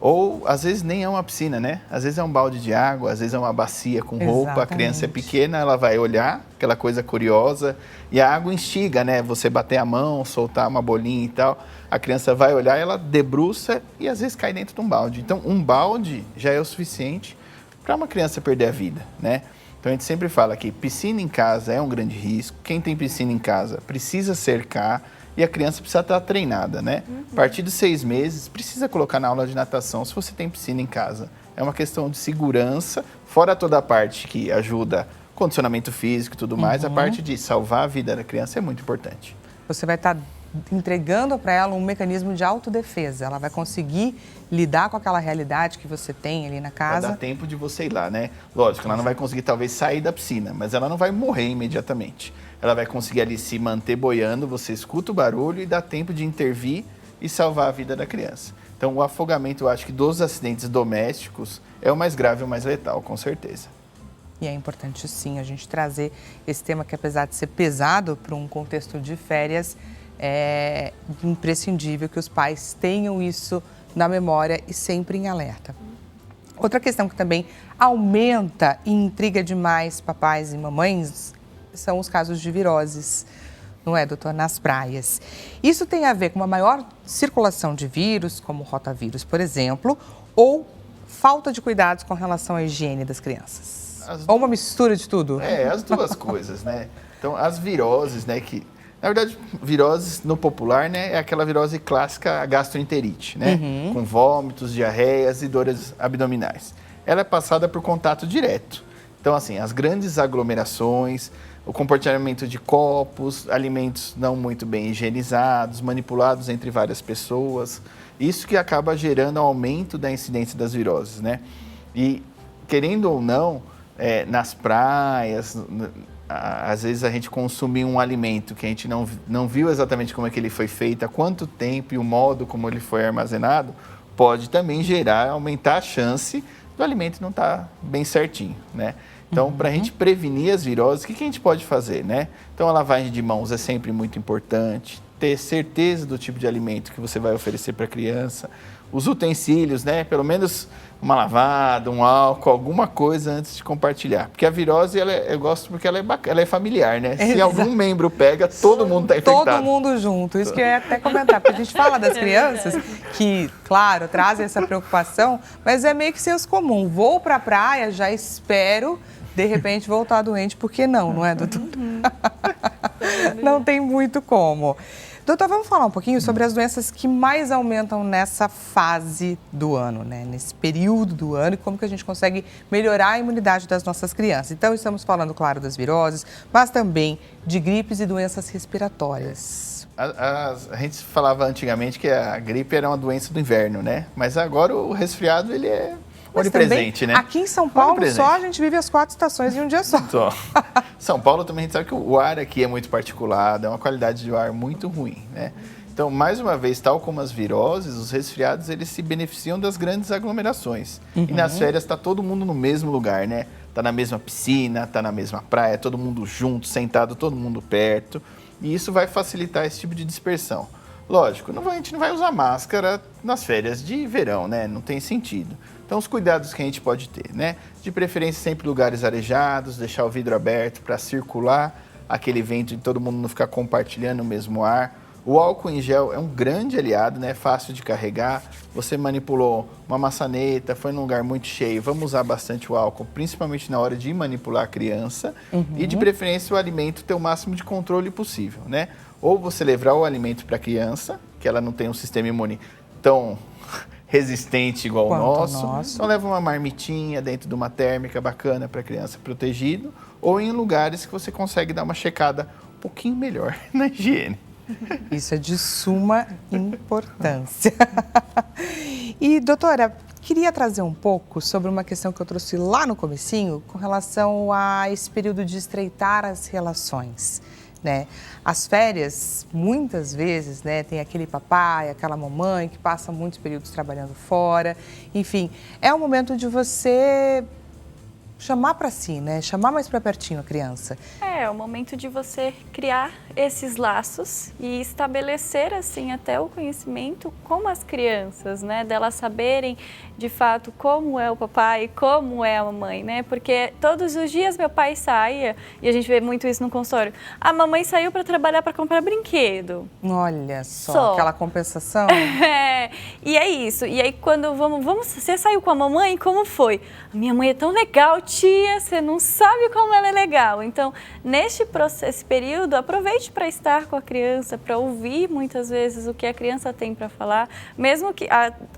ou às vezes nem é uma piscina, né? Às vezes é um balde de água, às vezes é uma bacia com roupa, Exatamente. A criança é pequena, ela vai olhar, aquela coisa curiosa, e a água instiga, né? Você bater a mão, soltar uma bolinha e tal, a criança vai olhar, ela debruça e às vezes cai dentro de um balde. Então, um balde já é o suficiente para uma criança perder a vida, né? Então, a gente sempre fala que piscina em casa é um grande risco. Quem tem piscina em casa precisa cercar e a criança precisa estar treinada, né? A partir de 6 meses, precisa colocar na aula de natação se você tem piscina em casa. É uma questão de segurança, fora toda a parte que ajuda condicionamento físico e tudo mais, a parte de salvar a vida da criança é muito importante. Você vai estar entregando para ela um mecanismo de autodefesa. Ela vai conseguir lidar com aquela realidade que você tem ali na casa. Vai dar tempo de você ir lá, né? Lógico, ela não vai conseguir talvez sair da piscina, mas ela não vai morrer imediatamente. Ela vai conseguir ali se manter boiando, você escuta o barulho e dá tempo de intervir e salvar a vida da criança. Então, o afogamento, eu acho que dos acidentes domésticos é o mais grave e o mais letal, com certeza. E é importante, sim, a gente trazer esse tema que, apesar de ser pesado para um contexto de férias, é imprescindível que os pais tenham isso na memória e sempre em alerta. Outra questão que também aumenta e intriga demais papais e mamães são os casos de viroses, não é, doutor? Nas praias. Isso tem a ver com uma maior circulação de vírus, como o rotavírus, por exemplo, ou falta de cuidados com relação à higiene das crianças? Ou uma mistura de tudo? As duas coisas, né? Então, as viroses, né, que... Na verdade, viroses no popular, né, é aquela virose clássica, a gastroenterite, né? Com vômitos, diarreias e dores abdominais. Ela é passada por contato direto. Então, assim, as grandes aglomerações, o compartilhamento de copos, alimentos não muito bem higienizados, manipulados entre várias pessoas, isso que acaba gerando aumento da incidência das viroses, né? E, querendo ou não, nas praias... Às vezes a gente consumir um alimento que a gente não viu exatamente como é que ele foi feito, há quanto tempo e o modo como ele foi armazenado, pode também aumentar a chance do alimento não estar bem certinho, né? Então, para a gente prevenir as viroses, o que a gente pode fazer, né? Então, a lavagem de mãos é sempre muito importante. Ter certeza do tipo de alimento que você vai oferecer para a criança. Os utensílios, né? Pelo menos uma lavada, um álcool, alguma coisa antes de compartilhar. Porque a virose, eu gosto porque ela é familiar, né? Se algum membro pega, todo mundo está infectado. Todo mundo junto. Isso que eu ia até comentar, porque a gente fala das crianças que, claro, trazem essa preocupação, mas é meio que senso comum. Vou para a praia, já espero, de repente, voltar doente, porque não é, doutor? Não tem muito como. Doutor, vamos falar um pouquinho sobre as doenças que mais aumentam nessa fase do ano, né? Nesse período do ano, e como que a gente consegue melhorar a imunidade das nossas crianças. Então, estamos falando, claro, das viroses, mas também de gripes e doenças respiratórias. A gente falava antigamente que a gripe era uma doença do inverno, né? Mas agora o resfriado, ele é onipresente, né? Aqui em São Paulo, só a gente vive as 4 estações em um dia só. São Paulo também, a gente sabe que o ar aqui é muito particulado, é uma qualidade de ar muito ruim, né? Então, mais uma vez, tal como as viroses, os resfriados, eles se beneficiam das grandes aglomerações. E nas férias está todo mundo no mesmo lugar, né? Está na mesma piscina, está na mesma praia, todo mundo junto, sentado, todo mundo perto. E isso vai facilitar esse tipo de dispersão. Lógico, a gente não vai usar máscara nas férias de verão, né? Não tem sentido. Então, os cuidados que a gente pode ter, né? De preferência, sempre lugares arejados, deixar o vidro aberto para circular aquele vento e todo mundo não ficar compartilhando o mesmo ar. O álcool em gel é um grande aliado, né? Fácil de carregar. Você manipulou uma maçaneta, foi num lugar muito cheio, vamos usar bastante o álcool, principalmente na hora de manipular a criança. E, de preferência, o alimento ter o máximo de controle possível, né? Ou você levar o alimento para a criança, que ela não tem um sistema imune tão resistente igual o nosso. Então leva uma marmitinha dentro de uma térmica bacana para a criança protegido, ou em lugares que você consegue dar uma checada um pouquinho melhor na higiene. Isso é de suma importância. E, doutora, queria trazer um pouco sobre uma questão que eu trouxe lá no comecinho, com relação a esse período de estreitar as relações, né? As férias, muitas vezes, né, tem aquele papai, aquela mamãe que passa muitos períodos trabalhando fora. Enfim, é o momento de você chamar para si, né? Chamar mais para pertinho a criança. É o momento de você criar esses laços e estabelecer, assim, até o conhecimento com as crianças, né? Delas saberem, de fato, como é o papai, como é a mamãe, né? Porque todos os dias meu pai saia, e a gente vê muito isso no consultório, a mamãe saiu para trabalhar para comprar brinquedo. Olha só, aquela compensação. E é isso. E aí, quando você saiu com a mamãe, como foi? A minha mãe é tão legal, tia, você não sabe como ela é legal. Então, neste esse período, aproveite para estar com a criança, para ouvir muitas vezes o que a criança tem para falar, mesmo que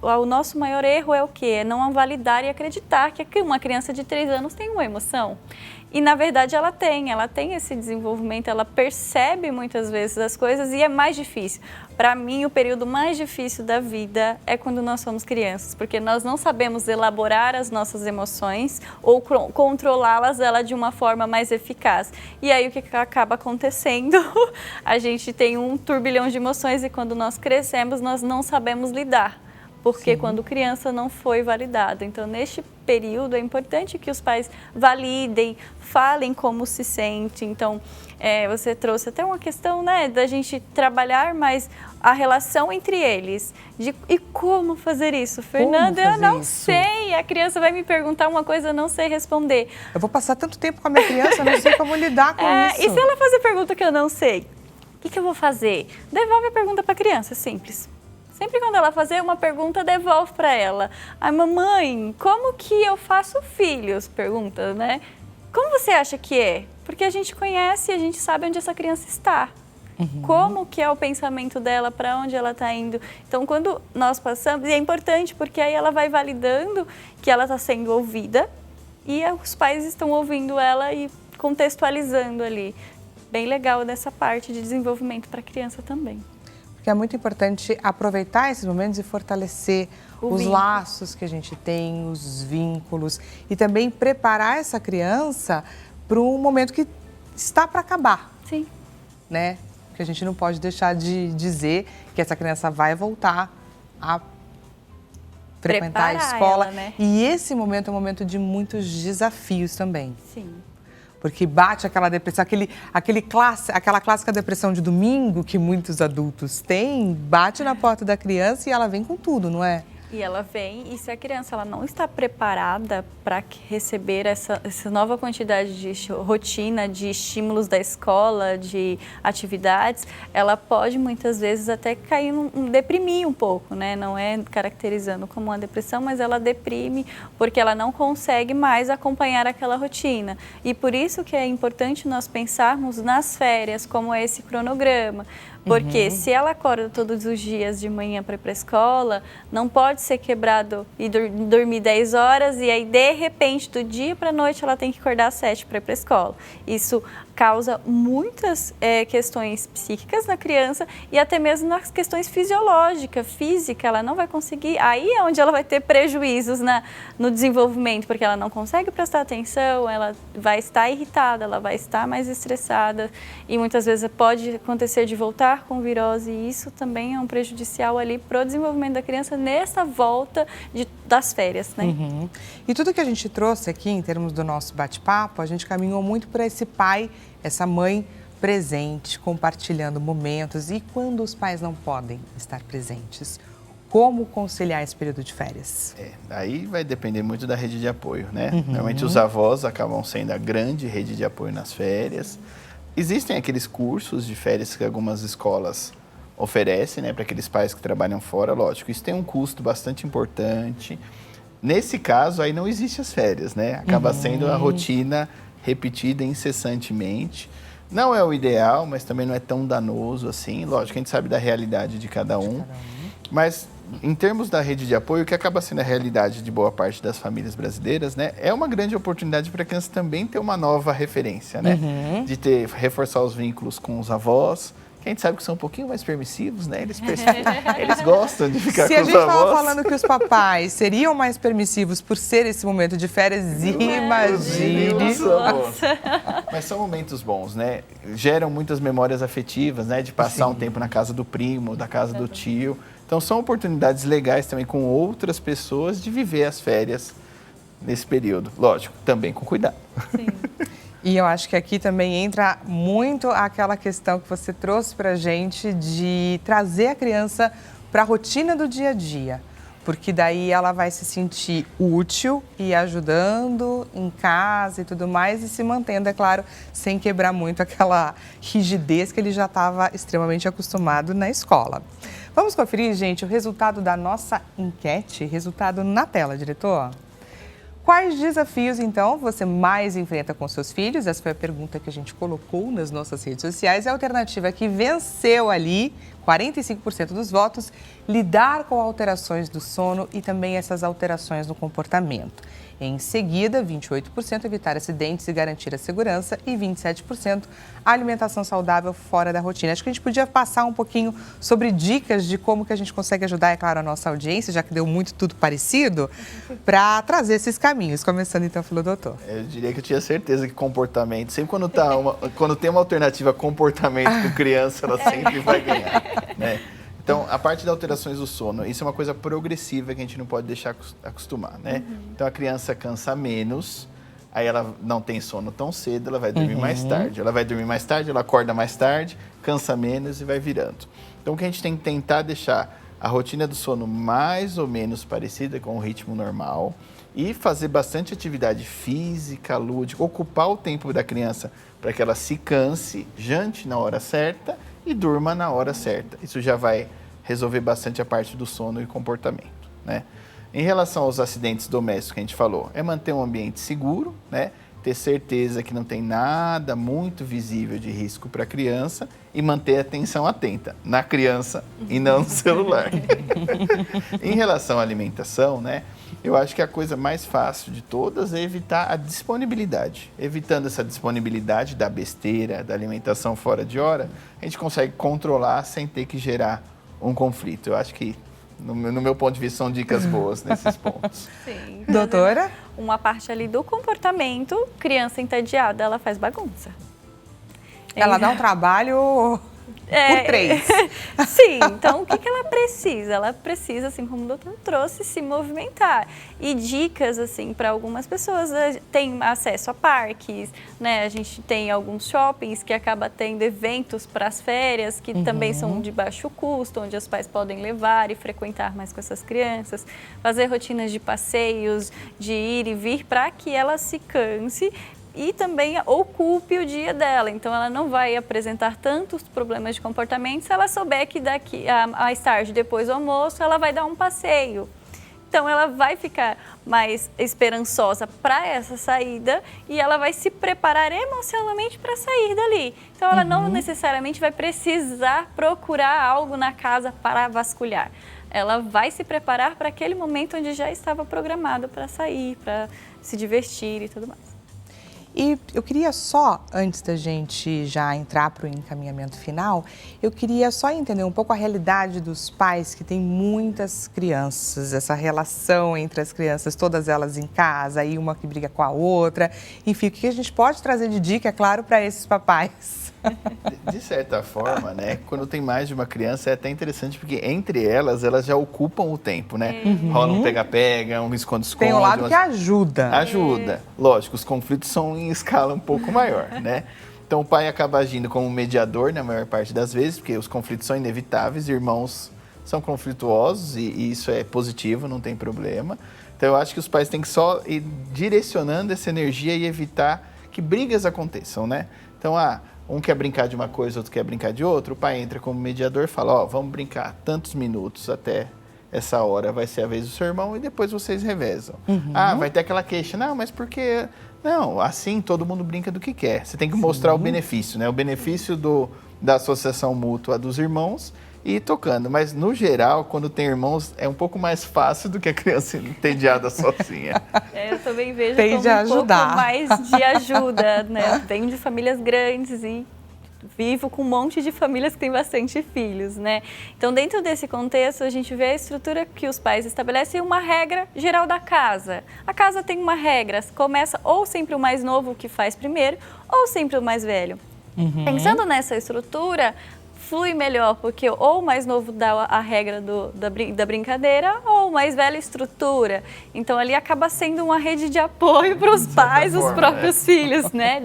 o nosso maior erro é o quê? É não validar e acreditar que uma criança de 3 anos tem uma emoção. E, na verdade, ela tem esse desenvolvimento, ela percebe muitas vezes as coisas e é mais difícil. Para mim, o período mais difícil da vida é quando nós somos crianças, porque nós não sabemos elaborar as nossas emoções ou controlá-las de uma forma mais eficaz. E aí, o que acaba acontecendo? A gente tem um turbilhão de emoções e quando nós crescemos, nós não sabemos lidar. Porque quando criança não foi validado. Então, neste período, é importante que os pais validem, falem como se sente. Então, você trouxe até uma questão, né, da gente trabalhar mais a relação entre eles. E como fazer isso? Fernanda, eu não sei. A criança vai me perguntar uma coisa, eu não sei responder. Eu vou passar tanto tempo com a minha criança, eu não sei como lidar com isso. E se ela fazer pergunta que eu não sei? O que eu vou fazer? Devolve a pergunta para a criança, simples. Sempre quando ela fazer uma pergunta, devolve para ela. Ai, mamãe, como que eu faço filhos? Pergunta, né? Como você acha que é? Porque a gente conhece e a gente sabe onde essa criança está. Como que é o pensamento dela, para onde ela está indo. Então, quando nós passamos, e é importante porque aí ela vai validando que ela está sendo ouvida e os pais estão ouvindo ela e contextualizando ali. Bem legal dessa parte de desenvolvimento para a criança também. Porque é muito importante aproveitar esses momentos e fortalecer os laços que a gente tem, os vínculos. E também preparar essa criança para um momento que está para acabar. Sim. Né? Porque a gente não pode deixar de dizer que essa criança vai voltar a frequentar a Preparar escola. ela, né? E esse momento é um momento de muitos desafios também. Sim. Porque bate aquela depressão, aquela clássica depressão de domingo que muitos adultos têm, bate na porta da criança e ela vem com tudo, não é? E ela vem, e se a criança ela não está preparada para receber essa nova quantidade de rotina, de estímulos da escola, de atividades, ela pode muitas vezes até cair, deprimir um pouco, né? Não é caracterizando como uma depressão, mas ela deprime porque ela não consegue mais acompanhar aquela rotina. E por isso que é importante nós pensarmos nas férias, como esse cronograma. Porque se ela acorda todos os dias de manhã para ir para a escola, não pode ser quebrado e dormir 10 horas e aí, de repente, do dia para a noite, ela tem que acordar às 7 para ir para a escola. Isso causa muitas questões psíquicas na criança e até mesmo nas questões física, ela não vai conseguir, aí é onde ela vai ter prejuízos no desenvolvimento, porque ela não consegue prestar atenção, ela vai estar irritada, ela vai estar mais estressada e muitas vezes pode acontecer de voltar com virose e isso também é um prejudicial ali para o desenvolvimento da criança nessa volta das férias, né? E tudo que a gente trouxe aqui em termos do nosso bate-papo, a gente caminhou muito para esse pai, essa mãe presente, compartilhando momentos. E quando os pais não podem estar presentes, como conciliar esse período de férias? Aí vai depender muito da rede de apoio, né? Normalmente os avós acabam sendo a grande rede de apoio nas férias. Existem aqueles cursos de férias que algumas escolas oferecem, né, para aqueles pais que trabalham fora, lógico, isso tem um custo bastante importante. Nesse caso, aí não existe as férias, né? Acaba sendo a rotina repetida incessantemente. Não é o ideal, mas também não é tão danoso assim. Lógico, a gente sabe da realidade de cada um. Mas, em termos da rede de apoio, o que acaba sendo a realidade de boa parte das famílias brasileiras, né? É uma grande oportunidade para a criança também ter uma nova referência, né? De reforçar os vínculos com os avós, que a gente sabe que são um pouquinho mais permissivos, né? Eles gostam de ficar com os avós. Se a gente estava falando que os papais seriam mais permissivos por ser esse momento de férias, imagine. Mas são momentos bons, né? Geram muitas memórias afetivas, né? De passar um tempo na casa do primo, da casa do tio. Então, são oportunidades legais também com outras pessoas de viver as férias nesse período. Lógico, também com cuidado. Sim. E eu acho que aqui também entra muito aquela questão que você trouxe para a gente de trazer a criança para a rotina do dia a dia. Porque daí ela vai se sentir útil e ajudando em casa e tudo mais e se mantendo, é claro, sem quebrar muito aquela rigidez que ele já estava extremamente acostumado na escola. Vamos conferir, gente, o resultado da nossa enquete, resultado na tela, diretor. Quais desafios, então, você mais enfrenta com seus filhos? Essa foi a pergunta que a gente colocou nas nossas redes sociais. A alternativa que venceu ali, 45% dos votos, lidar com alterações do sono e também essas alterações no comportamento. Em seguida, 28% evitar acidentes e garantir a segurança e 27% a alimentação saudável fora da rotina. Acho que a gente podia passar um pouquinho sobre dicas de como que a gente consegue ajudar, é claro, a nossa audiência, já que deu muito tudo parecido, para trazer esses caminhos. Começando então pelo doutor. Eu diria que eu tinha certeza que comportamento, sempre quando tem uma alternativa comportamento com criança, ela sempre vai ganhar, né? Então, a parte das alterações do sono, isso é uma coisa progressiva que a gente não pode deixar acostumar, né? Então, a criança cansa menos, aí ela não tem sono tão cedo, ela vai dormir mais tarde. Ela vai dormir mais tarde, ela acorda mais tarde, cansa menos e vai virando. Então, o que a gente tem que tentar deixar a rotina do sono mais ou menos parecida com o ritmo normal e fazer bastante atividade física, lúdica, ocupar o tempo da criança para que ela se canse, jante na hora certa e durma na hora certa. Isso já vai resolver bastante a parte do sono e comportamento, né? Em relação aos acidentes domésticos que a gente falou, é manter um ambiente seguro, né? Ter certeza que não tem nada muito visível de risco para a criança e manter a atenção atenta na criança e não no celular. Em relação à alimentação, né? Eu acho que a coisa mais fácil de todas é evitar a disponibilidade. Evitando essa disponibilidade da besteira, da alimentação fora de hora, a gente consegue controlar sem ter que gerar um conflito. Eu acho que, no meu ponto de vista, são dicas boas nesses pontos. Sim. Doutora? Uma parte ali do comportamento, criança entediada, ela faz bagunça. Ela dá um trabalho Por 3. Sim, então o que ela precisa? Ela precisa, assim como o doutor trouxe, se movimentar. E dicas, assim, para algumas pessoas, tem acesso a parques, né? A gente tem alguns shoppings que acaba tendo eventos para as férias, que também são de baixo custo, onde os pais podem levar e frequentar mais com essas crianças, fazer rotinas de passeios, de ir e vir, para que ela se canse e também ocupe o dia dela. Então, ela não vai apresentar tantos problemas de comportamento se ela souber que daqui a mais tarde, depois do almoço, ela vai dar um passeio. Então, ela vai ficar mais esperançosa para essa saída e ela vai se preparar emocionalmente para sair dali. Então, ela não necessariamente vai precisar procurar algo na casa para vasculhar. Ela vai se preparar para aquele momento onde já estava programado para sair, para se divertir e tudo mais. E eu queria só, antes da gente já entrar para o encaminhamento final, eu queria só entender um pouco a realidade dos pais que têm muitas crianças, essa relação entre as crianças, todas elas em casa, aí uma que briga com a outra. Enfim, o que a gente pode trazer de dica, é claro, para esses papais? De certa forma, né, quando tem mais de uma criança é até interessante porque entre elas já ocupam o tempo, né? Rola um pega-pega, um esconde-esconde. Tem um lado que ajuda. Ajuda. Lógico, os conflitos são em escala um pouco maior, né? Então o pai acaba agindo como mediador na maior parte das vezes, porque os conflitos são inevitáveis, irmãos são conflituosos e isso é positivo, não tem problema. Então eu acho que os pais têm que só ir direcionando essa energia e evitar que brigas aconteçam, né? Então, um quer brincar de uma coisa, outro quer brincar de outra, o pai entra como mediador e fala, vamos brincar tantos minutos até essa hora vai ser a vez do seu irmão e depois vocês revezam. Vai ter aquela queixa, não, mas por que... Não, assim todo mundo brinca do que quer. Você tem que mostrar o benefício, né? O benefício da associação mútua dos irmãos e ir tocando. Mas, no geral, quando tem irmãos, é um pouco mais fácil do que a criança entediada sozinha. Eu também vejo tem como um pouco mais de ajuda, né? Venho de famílias grandes e vivo com um monte de famílias que têm bastante filhos, né? Então, dentro desse contexto, a gente vê a estrutura que os pais estabelecem uma regra geral da casa. A casa tem uma regra, começa ou sempre o mais novo que faz primeiro, ou sempre o mais velho. Pensando nessa estrutura, flui melhor, porque ou o mais novo dá a regra da brincadeira, ou o mais velho estrutura. Então, ali acaba sendo uma rede de apoio para os pais, os próprios filhos, né?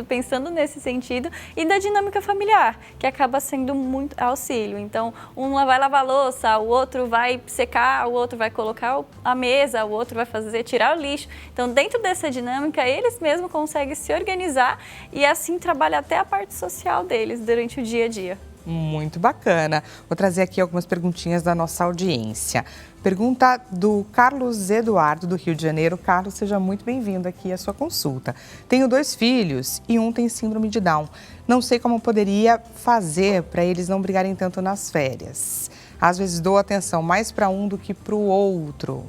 Pensando nesse sentido, e da dinâmica familiar, que acaba sendo muito auxílio. Então, um vai lavar a louça, o outro vai secar, o outro vai colocar a mesa, o outro vai tirar o lixo. Então, dentro dessa dinâmica, eles mesmos conseguem se organizar e assim trabalhar até a parte social deles durante o dia a dia. Muito bacana. Vou trazer aqui algumas perguntinhas da nossa audiência. Pergunta do Carlos Eduardo, do Rio de Janeiro. Carlos, seja muito bem-vindo aqui à sua consulta. Tenho 2 filhos e um tem síndrome de Down. Não sei como poderia fazer para eles não brigarem tanto nas férias. Às vezes dou atenção mais para um do que para o outro.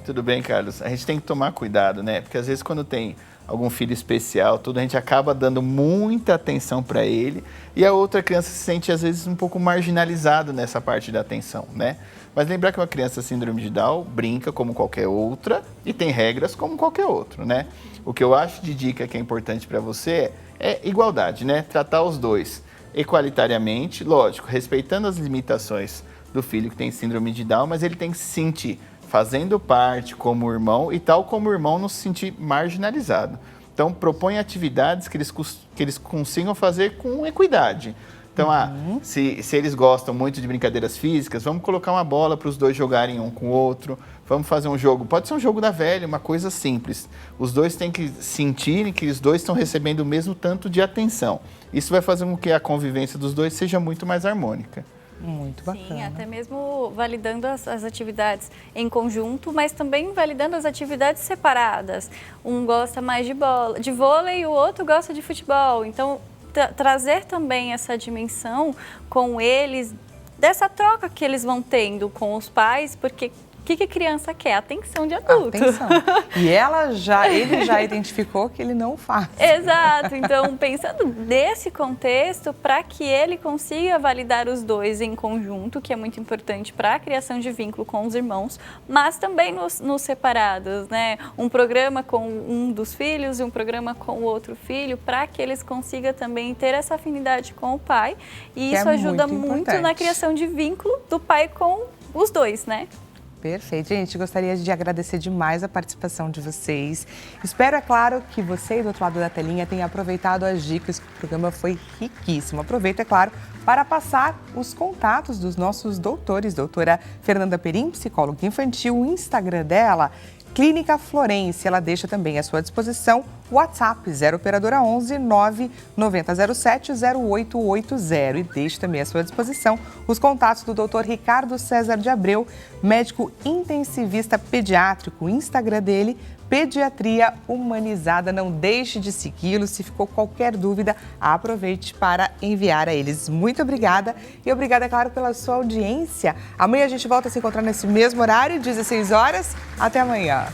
Tudo bem, Carlos. A gente tem que tomar cuidado, né? Porque às vezes quando tem algum filho especial, a gente acaba dando muita atenção para ele e a outra criança se sente às vezes um pouco marginalizado nessa parte da atenção, né? Mas lembrar que uma criança síndrome de Down brinca como qualquer outra e tem regras como qualquer outro, né? O que eu acho de dica que é importante para você é igualdade, né? Tratar os dois equalitariamente, lógico, respeitando as limitações do filho que tem síndrome de Down, mas ele tem que se sentir fazendo parte como irmão e tal como irmão não se sentir marginalizado. Então, propõe atividades que eles consigam fazer com equidade. Então, se eles gostam muito de brincadeiras físicas, vamos colocar uma bola para os dois jogarem um com o outro, vamos fazer um jogo, pode ser um jogo da velha, uma coisa simples. Os dois têm que sentirem que os dois estão recebendo o mesmo tanto de atenção. Isso vai fazer com que a convivência dos dois seja muito mais harmônica. Muito bacana. Sim, até mesmo validando as atividades em conjunto, mas também validando as atividades separadas. Um gosta mais de vôlei e o outro gosta de futebol. Então, trazer também essa dimensão com eles, dessa troca que eles vão tendo com os pais, porque que a criança quer? Atenção de adulto. Atenção. E ele já identificou que ele não faz. Exato. Então, pensando nesse contexto, para que ele consiga validar os dois em conjunto, que é muito importante para a criação de vínculo com os irmãos, mas também nos separados, né? Um programa com um dos filhos e um programa com o outro filho, para que eles consigam também ter essa afinidade com o pai. E isso ajuda muito na criação de vínculo do pai com os dois, né? Perfeito. Gente, gostaria de agradecer demais a participação de vocês. Espero, é claro, que você do outro lado da telinha tenha aproveitado as dicas, que o programa foi riquíssimo. Aproveita, é claro, para passar os contatos dos nossos doutores. Doutora Fernanda Perim, psicóloga infantil, o Instagram dela, Clínica Florência. Ela deixa também à sua disposição o WhatsApp 0 operadora 11 99007 0880 e deixa também à sua disposição os contatos do Dr. Ricardo César de Abreu, médico intensivista pediátrico. O Instagram dele, Pediatria Humanizada. Não deixe de segui-lo. Se ficou qualquer dúvida, aproveite para enviar a eles. Muito obrigada e obrigada, é claro, pela sua audiência. Amanhã a gente volta a se encontrar nesse mesmo horário, 16 horas. Até amanhã.